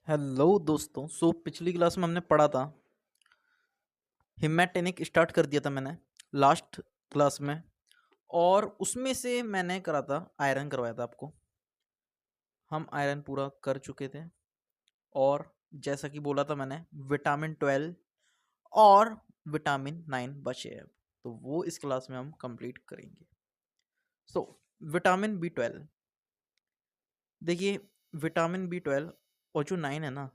Hello दोस्तों। पिछली class में हमने पढ़ा था, हिमैटेनिक स्टार्ट कर दिया था मैंने लास्ट क्लास में। और उसमें से मैंने करा था, आयरन करवाया था आपको। हम आयरन पूरा कर चुके थे। और जैसा कि बोला था मैंने, विटामिन 12 और विटामिन 9 बचे हैं अब। तो वो इस क्लास में हम कंप्लीट करेंगे। सो विटामिन B12, देखिए, विटामिन B12 और जो 9 है ना,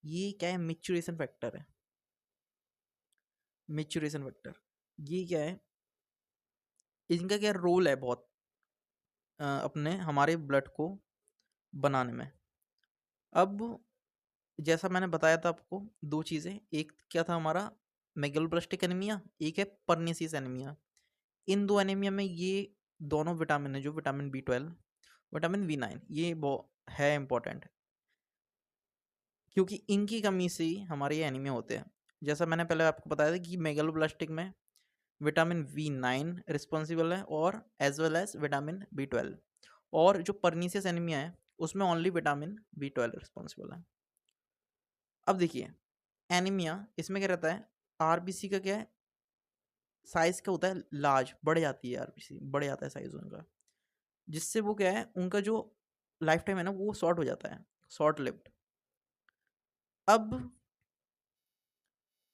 ये क्या है, मिचुरेशन फैक्टर है। मिचुरेशन फैक्टर ये क्या है, इनका क्या रोल है बहुत अपने हमारे ब्लड को बनाने में। अब जैसा मैंने बताया था आपको, दो चीज़ें, एक क्या था हमारा मेगलोब्लास्टिक एनीमिया, एक है परनीसियस एनीमिया। इन दो एनीमिया में ये दोनों विटामिन है, जो विटामिन B12, विटामिन B9, ये है इम्पोर्टेंट, क्योंकि इनकी कमी से ही हमारे ये एनीमिया होते हैं। जैसा मैंने पहले आपको बताया था कि मेगलोब्लास्टिक में विटामिन B9 रिस्पॉन्सिबल है, और as well as vitamin B12। और जो परनीसियस एनीमिया है, उसमें ओनली विटामिन B12 रिस्पॉन्सिबल है। अब देखिए, एनीमिया इसमें क्या रहता है, आरबीसी का क्या है, साइज क्या होता है, लार्ज, बढ़ जाती है आरबीसी, बढ़ जाता है साइज उनका, जिससे वो क्या है, उनका जो लाइफ टाइम है ना, वो शॉर्ट हो जाता है, शॉर्ट लिव्ड। अब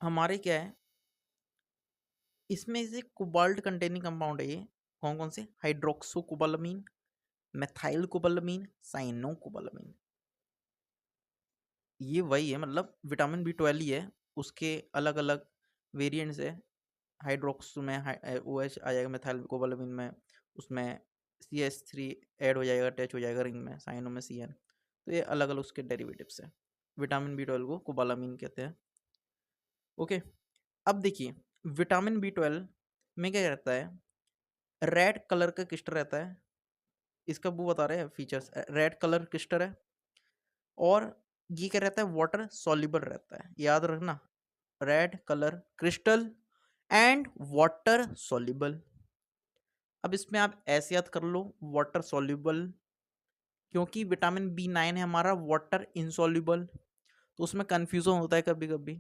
हमारे क्या है, इसमें से कोबाल्ट कंटेनिंग कंपाउंड है ये। कौन कौन से, हाइड्रोक्सो कोबालामीन, मेथाइल कोबालामीन, साइनो कोबालामीन। ये वही है, मतलब विटामिन B12 ही है, उसके अलग अलग वेरिएंट्स है। हाइड्रोक्स में ओ एच आ जाएगा, मेथाइल कोबालामिन में उसमें CH3 ऐड हो जाएगा, अटैच हो जाएगा रिंग में, साइनो में CN। तो ये अलग अलग उसके डेरिवेटिव्स है। विटामिन B12 को कोबालामिन कहते हैं। ओके, अब देखिए, विटामिन B12 में क्या रहता है, रेड कलर का क्रिस्टल रहता है। इसका वो बता रहे हैं फीचर्स, रेड कलर क्रिस्टल है। और ये क्या रहता है, वाटर सॉल्युबल रहता है, याद रखना, red colour crystal and water soluble. अब इसमें आप ऐसे याद कर लो, वाटर सॉल्युबल, क्योंकि विटामिन B9 है हमारा वाटर इनसॉल्युबल, तो उसमें कन्फ्यूजन होता है कभी कभी।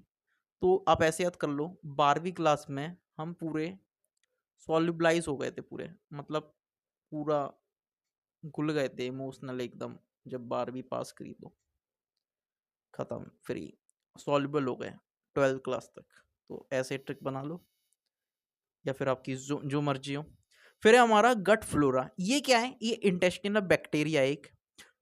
तो आप ऐसे याद कर लो, 12वीं क्लास में हम पूरे सॉल्युबलाइज हो गए थे पूरे, मतलब पूरा घुल गए थे इमोशनल एकदम, जब 12वीं पास करी तो खत्म, फ्री, सॉल्युबल हो गए 12th क्लास तक। तो ऐसे ट्रिक बना लो, या फिर आपकी जो जो मर्जी हो। फिर है हमारा गट फ्लोरा, ये क्या है, ये इंटेस्टिनल बैक्टीरिया एक,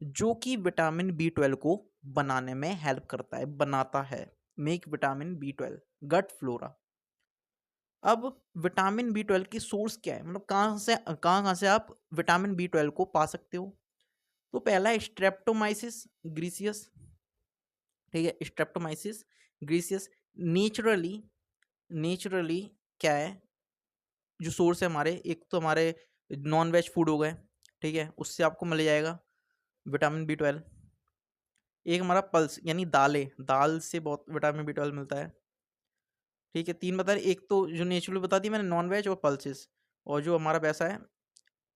जो कि विटामिन B12 को बनाने में हेल्प करता है, बनाता है, make vitamin B12, gut flora. अब विटामिन B12 की सोर्स क्या है, मतलब कहाँ से आप विटामिन B12 को पा सकते हो। तो पहला है स्ट्रेप्टोमाइसिस ग्रीसियस, ठीक है, स्ट्रेप्टोमाइसिस ग्रीसियस। नेचुरली नेचुरली क्या है, जो सोर्स है हमारे, एक तो हमारे नॉन वेज फूड हो गए, ठीक है, उससे आपको मिल जाएगा विटामिन B12। एक हमारा पल्स यानी दालें, दाल से बहुत विटामिन B12 मिलता है, ठीक है। 3 बता रहे, एक तो जो नेचुरली बता दी मैंने, नॉन वेज और पल्सेस। और जो हमारा वैसा है,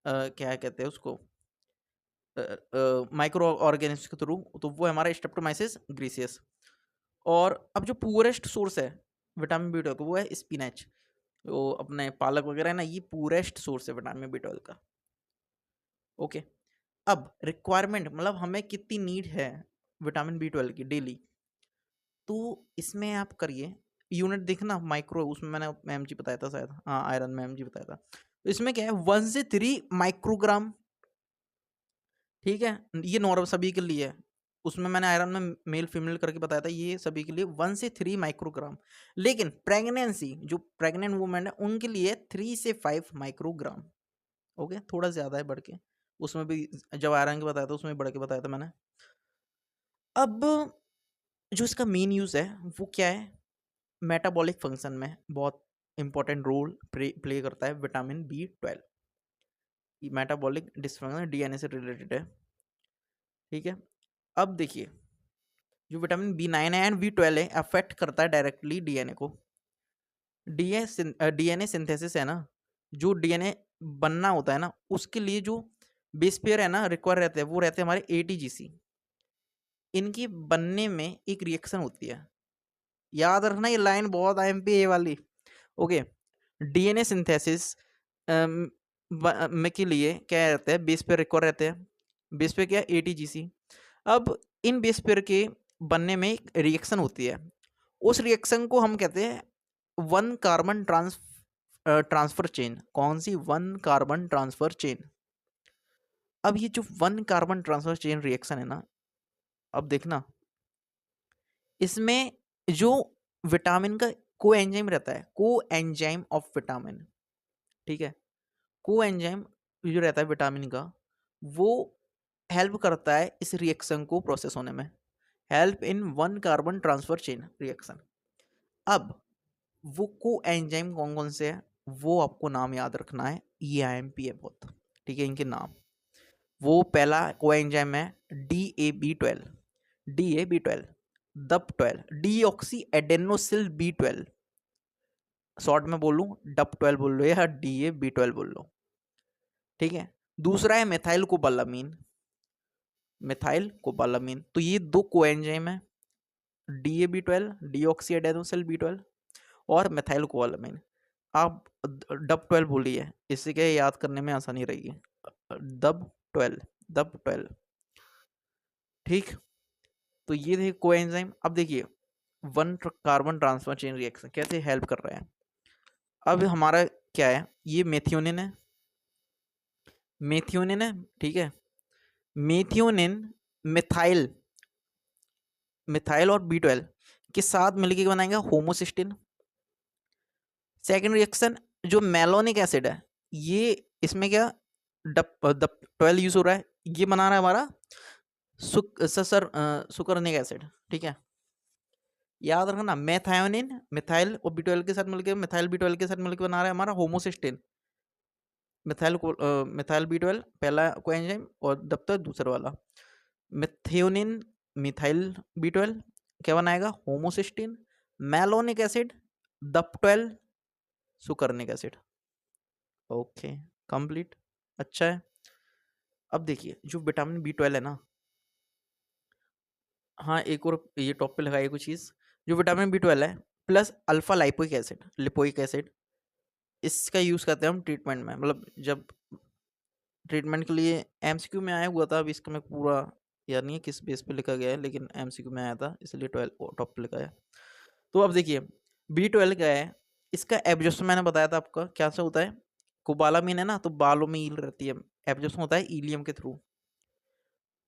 क्या कहते हैं उसको, माइक्रो ऑर्गेनिज्म के थ्रू, तो वो है हमारा स्ट्रेप्टोमाइसिस ग्रीसियस। और अब जो पूरेस्ट सोर्स है विटामिन B12 का, वो है स्पिनच, वो अपने पालक वगैरह है ना, ये पूरेस्ट सोर्स है विटामिन B12 का। ओके, अब रिक्वायरमेंट, मतलब हमें कितनी नीड है विटामिन B12 की डेली। तो इसमें आप करिए, यूनिट देखना माइक्रो, उसमें मैंने mg बताया था शायद, हाँ आयरन में mg बताया था। तो इसमें क्या है, 1 से 3 माइक्रोग्राम, ठीक है, ये नॉर्मल सभी के लिए है। उसमें मैंने आयरन में मेल फीमेल करके बताया था, ये सभी के लिए 1 से 3 माइक्रोग्राम। लेकिन प्रेगनेंसी, जो प्रेग्नेंट वुमेन है, उनके लिए 3 से 5 माइक्रोग्राम। ओके, थोड़ा ज़्यादा है बढ़ के, उसमें भी जब आयरन के बताया था उसमें बढ़ के बताया था मैंने। अब जो इसका मेन यूज़ है वो क्या है, मेटाबॉलिक फंक्शन में बहुत इंपॉर्टेंट रोल प्ले करता है vitamin B12। Metabolic dysfunction DNA से रिलेटेड है, ठीक है। अब देखिए, जो विटामिन B9 है एंड B12 है, अफेक्ट करता है डायरेक्टली DNA को। DNA सिंथेसिस है ना, जो DNA बनना होता है ना, उसके लिए जो बेस पेयर है ना रिक्वायर रहते हैं, वो रहते हैं हमारे ATGC। इनकी बनने में एक रिएक्शन होती है, याद रखना ये लाइन बहुत IMP वाली। ओके, DNA सिंथेसिस में के लिए क्या रहता है, बेस पेयर रिक्वायर रहते हैं, बेस पे क्या ATGC। अब इन बेस पेयर के बनने में एक रिएक्शन होती है, उस रिएक्शन को हम कहते हैं वन कार्बन ट्रांसफर चेन। कौन सी? One carbon transfer chain. अब ये जो one carbon transfer chain reaction है ना, अब देखना इसमें जो विटामिन का कोएंजाइम रहता है, कोएंजाइम ऑफ विटामिन, ठीक है, कोएंजाइम जो रहता है विटामिन का, वो हेल्प करता है इस रिएक्शन को प्रोसेस होने में, help in one carbon transfer chain reaction. अब वो कोएंजाइम कौन कौन से है, वो आपको नाम याद रखना है, ये IMP है बहुत, ठीक है, इनके नाम। वो पहला कोएंजाइम है DAB12, DAB12, DUB12, deoxy एडेनोसिल B12, short में बोलूं DUB12 बोल लो या DAB12 बोल लो, ठीक है। दूसरा है मिथाइल कोबालामीन, मिथाइल कोबालामीन। तो ये दो कोएंजाइम है, DAB12, डीऑक्सी एडेनोसिल B12 और मिथाइल कोबालामीन। आप DUB12 बोलिए, इससे क्या याद करने में आसानी रहेगी, DUB12, DUB12, ठीक। तो ये देखिए कोएंजाइम। अब देखिए one carbon transfer chain reaction कैसे हेल्प कर रहा है। अब हमारा क्या है, ये मेथियोनिन है, मेथियोनिन है, ठीक है। मेथियोनिन मिथाइल, मिथाइल और B12 के साथ मिलकर बनाएंगे होमोसिस्टिन। सेकेंड रिएक्शन जो मेलोनिक एसिड है, ये इसमें क्या DUB12 यूज हो रहा है, ये बना रहा है हमारा सुकरनिक एसिड, ठीक है। याद रखना मेथायोनिन मिथाइल और B12 के साथ मिलकर, मिथाइल B12 के साथ मिलकर बना रहा है हमारा होमोसिस्टिन। मिथाइल B12 पहला कोएंजाइम और DUB12 दूसरा वाला। मिथेयोनिन मिथाइल B12 क्या बनाएगा, homocysteine. Malonic acid DUB12 succinic acid. Okay, complete, अच्छा है। अब देखिए जो विटामिन B12 है ना, हाँ एक और ये टॉप पे लगाइए कुछ चीज़, जो विटामिन B12 है plus alpha lipoic acid, lipoic acid, इसका यूज़ करते हैं हम ट्रीटमेंट में। मतलब जब ट्रीटमेंट के लिए MCQ में आया हुआ था, अभी इसका मैं पूरा याद नहीं है किस बेस पे लिखा गया है, लेकिन MCQ में आया था इसलिए 12 टॉप पे लिखा है। तो अब देखिए B12 क्या है, इसका एब्जॉर्प्शन मैंने बताया था आपका क्या से होता है, कोबालामीन है ना, तो बालों में ईल रहती है, एब्जॉर्प्शन होता है इलियम के थ्रू,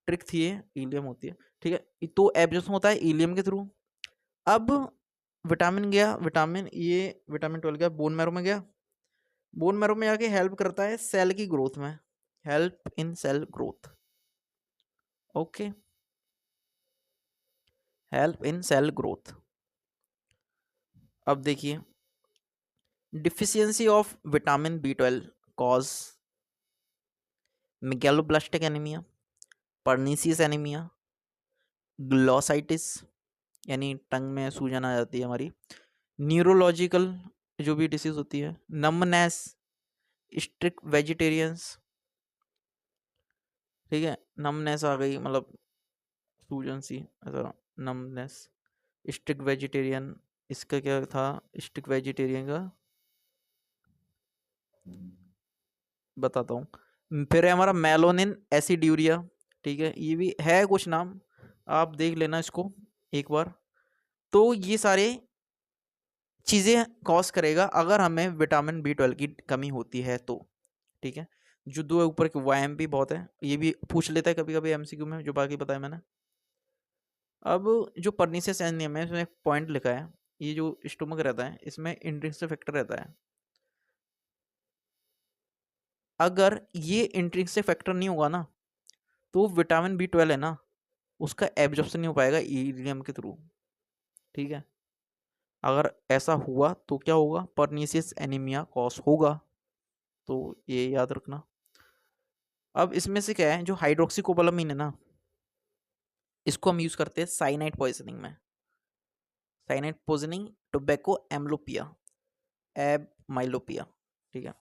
ट्रिक थी ये, इलियम होती है, ठीक है। तो एब्जॉर्प्शन होता है इलियम के थ्रू। अब विटामिन गया, विटामिन ये विटामिन 12 गया बोन मैरो में गया, बोन मैरो में जाके हेल्प करता है सेल की ग्रोथ में, help in cell growth, okay, help in cell growth. अब देखिए deficiency of vitamin B12 cause megaloblastic anaemia, pernicious anaemia, glossitis यानी टंग में सूजन आ जाती है हमारी, न्यूरोलॉजिकल जो भी डिसीज होती है, नमनेस, स्ट्रिक्ट वेजिटेरियंस, ठीक है, नमनेस आ गई मतलब सूजन सी ऐसा, नमनेस, स्ट्रिक्ट वेजिटेरियन, इसका क्या था स्ट्रिक्ट वेजिटेरियन का, बताता हूँ। फिर है हमारा मेलोनिन एसिड्यूरिया, ठीक है, ये भी है कुछ नाम, आप देख लेना इसको एक बार। तो ये सारे चीज़ें कॉज करेगा अगर हमें विटामिन B12 की कमी होती है तो, ठीक है। जो दो ऊपर के YMP बहुत है, ये भी पूछ लेता है कभी कभी MCQ में, जो बाकी बताया मैंने। अब जो पर्नीसियस एनीमिया है इसमें एक पॉइंट लिखा है, ये जो स्टोमक रहता है इसमें इंट्रिंसिक फैक्टर रहता है, अगर ये इंट्रिंसिक फैक्टर नहीं होगा ना, तो विटामिन B12 है ना, उसका एब्जॉर्प्शन नहीं हो पाएगा इलियम के थ्रू, ठीक है। अगर ऐसा हुआ तो क्या होगा, पर्नीसियस एनीमिया कॉज होगा, तो ये याद रखना। अब इसमें से क्या है, जो हाइड्रोक्सीकोबालामीन है ना, इसको हम यूज करते हैं साइनाइड पॉइजनिंग में, साइनाइड पॉइजनिंग, टोबैको एम्ब्लोपिया, एब माइलोपिया, ठीक है।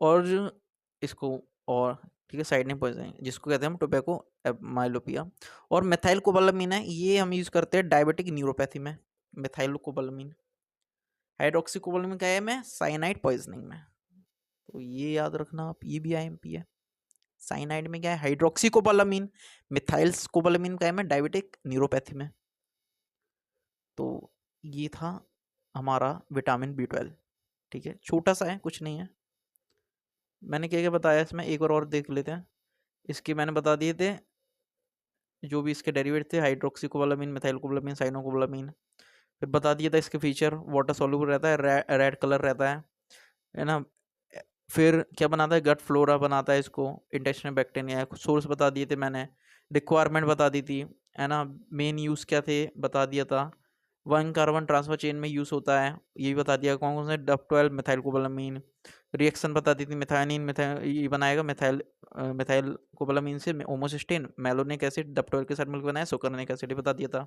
और इसको और ठीक है साइनाइड पॉइजनिंग जिसको कहते हैं हम टोबैको माइलोपिया। और मिथाइल कोबालामीन है, ये हम यूज करते हैं डायबिटिक न्यूरोपैथी में। मिथाइल कोबालामीन, हाइड्रोक्सी कोबालामीन क्या है में साइनाइड पॉइजनिंग में। तो ये याद रखना आप, ये भी आईएमपी है। साइनाइड में क्या है हाइड्रोक्सी कोबालामीन, मिथाइल कोबालामीन क्या है में डायबिटिक न्यूरोपैथी में। तो ये था हमारा विटामिन B12। ठीक है, छोटा सा है, कुछ नहीं है। मैंने क्या क्या बताया इसमें, एक बार और देख लेते हैं। इसके मैंने बता दिए थे जो भी इसके डेरिवेट थे, हाइड्रोक्सी कोबालामीन, मिथाइल कोबालामीन, साइनो कोबालामीन। फिर बता दिया था इसके फीचर, वाटर सॉल्युबल रहता है, रेड कलर रहता है ना। फिर क्या बनाता है, गट फ्लोरा बनाता है इसको, इंटेस्टाइनल बैक्टीरिया। सोर्स बता दिए थे मैंने, रिक्वायरमेंट बता दी थी, है ना। मेन यूज़ क्या थे बता दिया था, 1 कार्बन ट्रांसफर चेन में यूज़ होता है, ये भी बता दिया। कौन कौन से, डब12 मिथाइल कोबालामीन। रिएक्शन बता दी थी, मिथाइनिन मिथाइल ये बनाएगा मिथाइल कोबालामीन से होमोसिस्टेन, मेलोनिक एसिड डब12 के साथ मिलकर बनाया, सुकरनिक एसिड बता दिया था।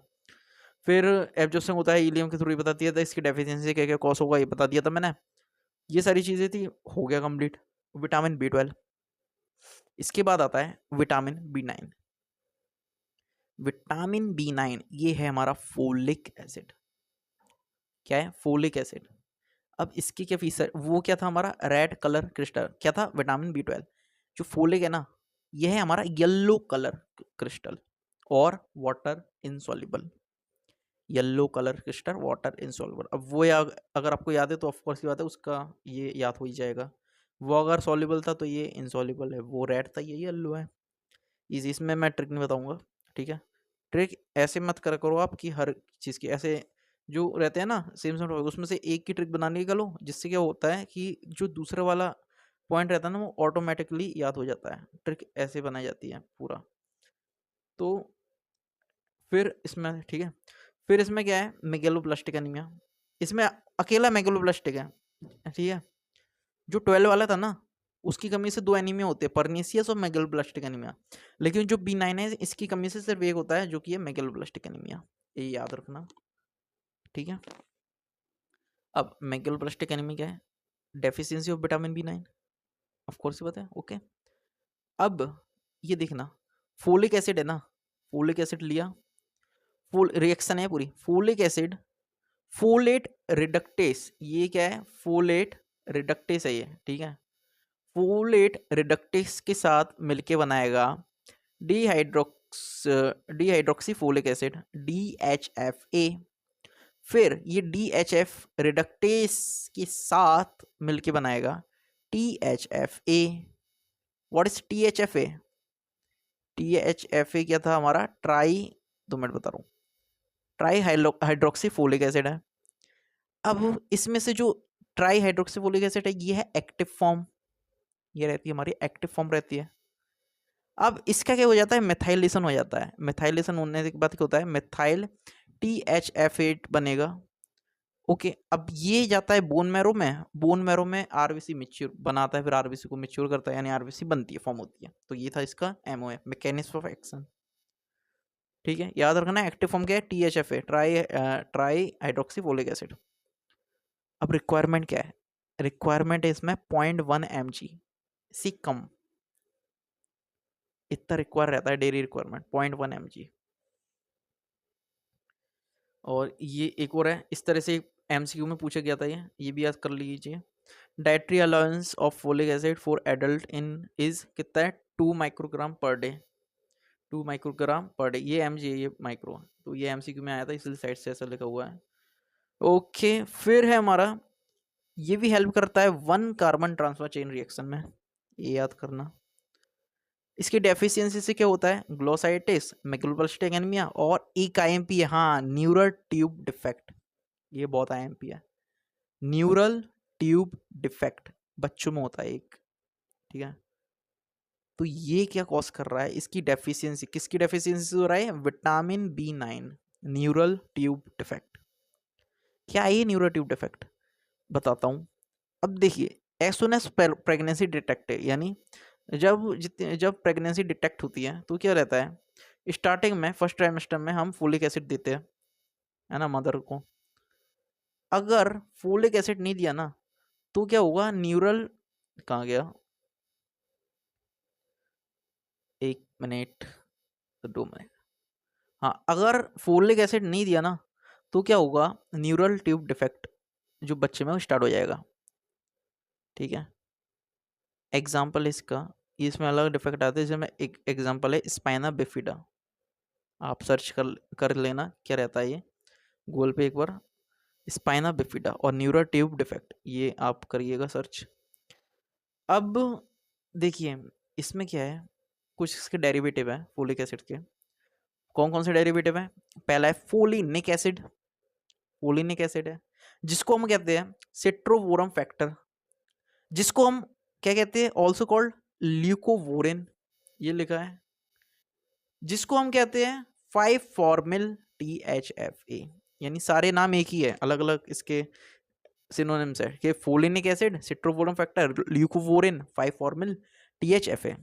फिर एब्जॉर्प्शन होता है हीलियम के थ्रू, बता दिया था। इसकी डेफिशिएंसी क्या क्या कॉज होगा ये बता दिया था मैंने। ये सारी चीज़ें थी, हो गया कंप्लीट विटामिन B12। इसके बाद आता है विटामिन B9। विटामिन B9 ये है हमारा फोलिक एसिड। क्या है, फोलिक एसिड। अब इसकी क्या फीचर, वो क्या था हमारा रेड कलर क्रिस्टल, क्या था विटामिन B12। जो फोलिक है ना, ये है हमारा येलो कलर क्रिस्टल और water insoluble. Yellow colour crystal water insoluble. अब वो अगर आपको याद है तो ऑफकोर्स की बात है उसका ये याद हो ही जाएगा। वो अगर सॉल्युबल था तो ये इनसॉल्युबल है, वो रेड था ये येलो है। इजी, इसमें मैं ट्रिक नहीं बताऊंगा, ठीक है। ट्रिक ऐसे मत करा करो आप कि हर चीज़ की ऐसे जो रहते हैं ना सेम सेम उसमें से एक की ट्रिक बनाने का लो, जिससे क्या होता है कि जो दूसरा वाला पॉइंट रहता है ना वो ऑटोमेटिकली याद हो जाता है। ट्रिक ऐसे बनाई जाती है पूरा। तो फिर इसमें ठीक है, फिर इसमें क्या है मेगलोब्लास्टिक एनीमिया। इसमें अकेला मेगलोब्लास्टिक है, ठीक है। जो 12 वाला था ना उसकी कमी से 2 एनीमिया होते हैं, परनीसियस और मेगलोब्लास्टिक एनीमिया। लेकिन जो B9 है इसकी कमी से सिर्फ एक होता है जो कि है मेगलोब्लास्टिक एनीमिया, ये याद रखना, ठीक है। अब मेगलोब्लास्टिक एनीमिया क्या है, deficiency of vitamin B9, of course पता है, ओके। अब ये देखना, फोलिक एसिड है ना, फोलिक एसिड लिया, फुल रिएक्शन है पूरी, फोलिक एसिड फोलेट रिडक्टेस, ये क्या है फोलेट रिडक्टेस है ये, ठीक है। फोलेट रिडक्टेस के साथ मिलके बनाएगा डिहाइड्रोक्सी फोलिक एसिड DHFA। फिर ये DHF रिडक्टेस के साथ मिलके बनाएगा THFA। What is THFA? THFA क्या था हमारा, ट्राई, 2 मिनट बता रहा हूँ, ट्राई हाइड्रोक्सी फोलिक एसिड है। अब इसमें से जो ट्राई हाइड्रोक्सी फोलिक एसिड है ये है एक्टिव फॉर्म, ये रहती है हमारी एक्टिव फॉर्म रहती है। अब इसका क्या हो जाता है, मिथाइलेशन हो जाता है। मिथाइलेशन होने के बाद क्या होता है, मिथाइल THF8 बनेगा, ओके। अब ये जाता है बोन मैरो में, बोन मैरो में आरबीसी मेच्योर बनाता है, फिर आरबीसी को मेच्योर करता है, यानी आरबीसी बनती है, फॉर्म होती है। तो ये था इसका MOA, मैकेनिज्म ऑफ एक्शन, ठीक है। याद रखना एक्टिव फॉर्म क्या है, THFA, try hydroxy folic acid. अब रिक्वायरमेंट क्या है, रिक्वायरमेंट है इसमें 0.1 mg से कम, इतना रिक्वायर रहता है डेली रिक्वायरमेंट 0.1 mg। और ये एक और है, इस तरह से MCQ में पूछा गया था, ये भी याद कर लीजिए। Dietary allowance of folic acid for adult in is कितना है, 2 microgram per day, 2 microgram per day. ये mg है, ये माइक्रो, तो ये MCQ में आया था इसलिए साइड से ऐसा लिखा हुआ है, ओके। फिर है हमारा, ये भी हेल्प करता है 1 कार्बन ट्रांसफर चेन रिएक्शन में, ये याद करना। इसकी डेफिशिएंसी से क्या होता है, ग्लोसाइटिस, मेगलोब्लास्टिक एनीमिया और एक IMP, हाँ न्यूरल ट्यूब डिफेक्ट, ये बहुत IMP है, न्यूरल ट्यूब डिफेक्ट बच्चों में होता है एक, ठीक है। तो ये क्या कॉज कर रहा है, इसकी डेफिशिएंसी, किसकी डेफिशिएंसी से हो रहा है, vitamin B9, neural tube defect. क्या है ये न्यूरल ट्यूब डिफेक्ट, बताता हूँ। अब देखिए, as soon as pregnancy detect है, यानी जब प्रेगनेंसी डिटेक्ट होती है तो क्या रहता है, स्टार्टिंग में फर्स्ट ट्राइमेस्टर में हम फोलिक एसिड देते हैं, है ना, मदर को। अगर फोलिक एसिड नहीं दिया ना तो क्या होगा, न्यूरल, कहाँ गया, 1 मिनट, तो 2 में। हाँ, अगर फोलिक एसिड नहीं दिया ना तो क्या होगा, न्यूरल ट्यूब डिफेक्ट जो बच्चे में वो स्टार्ट हो जाएगा। ठीक है, एग्जाम्पल इसका, इसमें अलग डिफेक्ट आते हैं, जिसमें एक एग्जाम्पल है स्पाइना बिफिडा। आप सर्च कर लेना क्या रहता है ये गूगल पे एक बार, स्पाइना बिफिडा और न्यूरल ट्यूब डिफेक्ट, ये आप करिएगा सर्च। अब देखिए इसमें क्या है, कुछ इसके डेरिवेटिव है फोलिक एसिड के। कौन कौन से डेरिवेटिव है, पहला है फोलिनिक एसिड, फोलिनिक एसिड है जिसको हम कहते हैं सिट्रोवोरम फैक्टर, जिसको हम क्या कहते हैं, ऑल्सो कॉल्ड ल्यूकोवोरिन, ये लिखा है, जिसको हम कहते हैं 5 फॉर्मिल THFA। यानी सारे नाम एक ही है, अलग अलग इसके सिनोनिम्स है कि folinic acid, सिट्रोवोरम factor, ल्यूकोवोरिन, 5 formal THFA।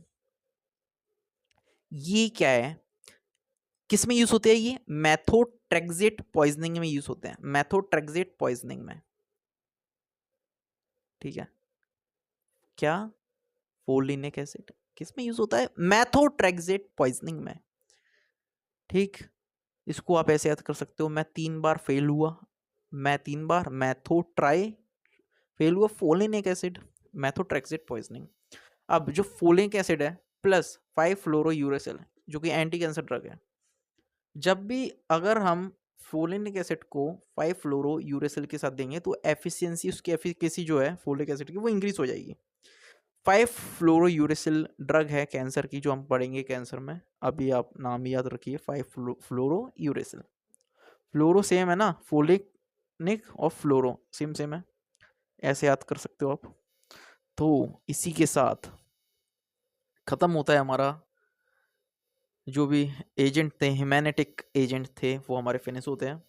ये क्या है, किस में यूज होते हैं, ये मैथोट्रेक्सेट पॉइजनिंग में यूज होते हैं, मैथोट्रेक्सेट पॉइजनिंग में। ठीक है, क्या, फोलिनिक एसिड किस में यूज होता है, मैथोट्रेक्सेट पॉइजनिंग में। ठीक, इसको आप ऐसे याद कर सकते हो, मैं 3 बार फेल हुआ, मैं 3 बार मैथो ट्राई फेल हुआ, फोलिनिक एसिड, मैथोट्रेक्सेट पॉइजनिंग। अब जो फोलिक एसिड है प्लस 5 फ्लोरोयूरेसिल जो कि एंटी कैंसर ड्रग है, जब भी अगर हम फोलिक एसिड को 5 फ्लोरोयूरेसिल के साथ देंगे तो एफिशिएंसी, उसकी एफिकेसी जो है फोलिक एसिड की वो इंक्रीज हो जाएगी। 5 फ्लोरोयूरेसिल ड्रग है कैंसर की, जो हम पढ़ेंगे कैंसर में, अभी आप नाम याद रखिए 5 फ्लोरोयूरेसिल। फ्लोरो सेम है ना, फोलिक निक और फ्लोरो सेम सेम है, ऐसे याद कर सकते हो आप। तो इसी के साथ खत्म होता है हमारा, जो भी एजेंट थे, ह्यूमैनिटिक एजेंट थे, वो हमारे फिनिश होते हैं।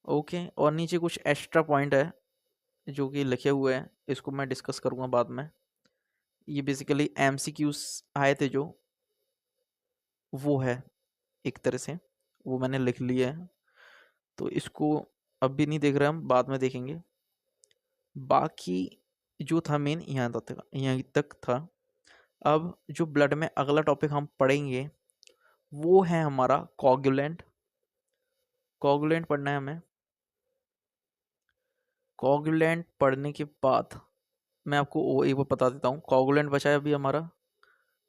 ओके, और नीचे कुछ एक्स्ट्रा पॉइंट है जो कि लिखे हुए हैं, इसको मैं डिस्कस करूंगा बाद में। ये बेसिकली MCQs आए थे जो, वो है एक तरह से, वो मैंने लिख लिया है, तो इसको अब भी नहीं देख रहे, हम बाद में देखेंगे। बाकी जो था मेन यहाँ तक था। अब जो ब्लड में अगला टॉपिक हम पढ़ेंगे वो है हमारा कोगुलेंट। कोगुलेंट पढ़ना है हमें। कोगुलेंट पढ़ने के बाद मैं आपको एक बार बता देता हूँ, कोगुलेंट बचा है अभी हमारा।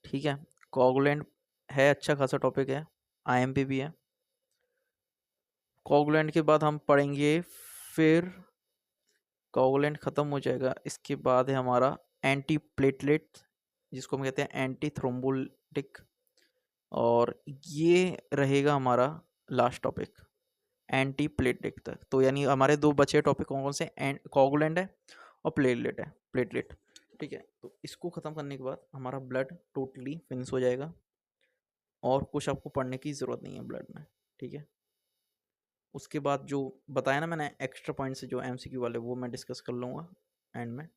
ठीक है, कोगुलेंट है, अच्छा खासा टॉपिक है, IMP भी है। कोगुलेंट के बाद हम पढ़ेंगे, फिर कोगुलेंट खत्म हो जाएगा, इसके बाद है हमारा एंटी प्लेटलेट, जिसको हम कहते हैं एंटी थ्रोम्बोलिटिक, और ये रहेगा हमारा लास्ट टॉपिक एंटी प्लेटलेट तक। तो यानी हमारे 2 बचे टॉपिक कौन कौन से, कोगुलेंट है और प्लेटलेट। ठीक है, तो इसको ख़त्म करने के बाद हमारा ब्लड टोटली फिनिश हो जाएगा और कुछ आपको पढ़ने की ज़रूरत नहीं है ब्लड में। ठीक है, उसके बाद जो बताया ना मैंने एक्स्ट्रा पॉइंट से जो MCQ वाले, वो मैं डिस्कस कर लूँगा एंड में।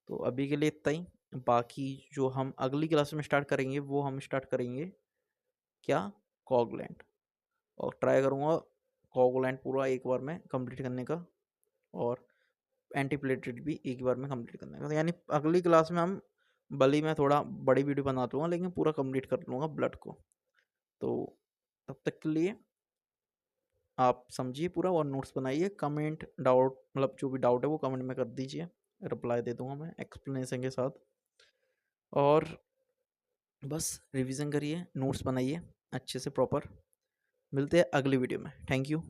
तो अभी के लिए इतना ही, बाकी जो हम अगली क्लास में स्टार्ट करेंगे वो हम स्टार्ट करेंगे क्या, कोगुलेंट, और ट्राई करूँगा कोगुलेंट पूरा एक बार में कंप्लीट करने का, और एंटीप्लेटेड भी एक बार में कंप्लीट करने का। यानी अगली क्लास में हम, भले ही मैं थोड़ा बड़ी वीडियो बना दूंगा लेकिन पूरा कंप्लीट कर लूँगा ब्लड को। तो तब तक के लिए आप समझिए पूरा और नोट्स बनाइए, कमेंट डाउट, मतलब जो भी डाउट है वो कमेंट में कर दीजिए, रिप्लाई दे दूंगा मैं एक्सप्लेनेशन के साथ। और बस रिवीजन करिए, नोट्स बनाइए अच्छे से प्रॉपर। मिलते हैं अगली वीडियो में, थैंक यू।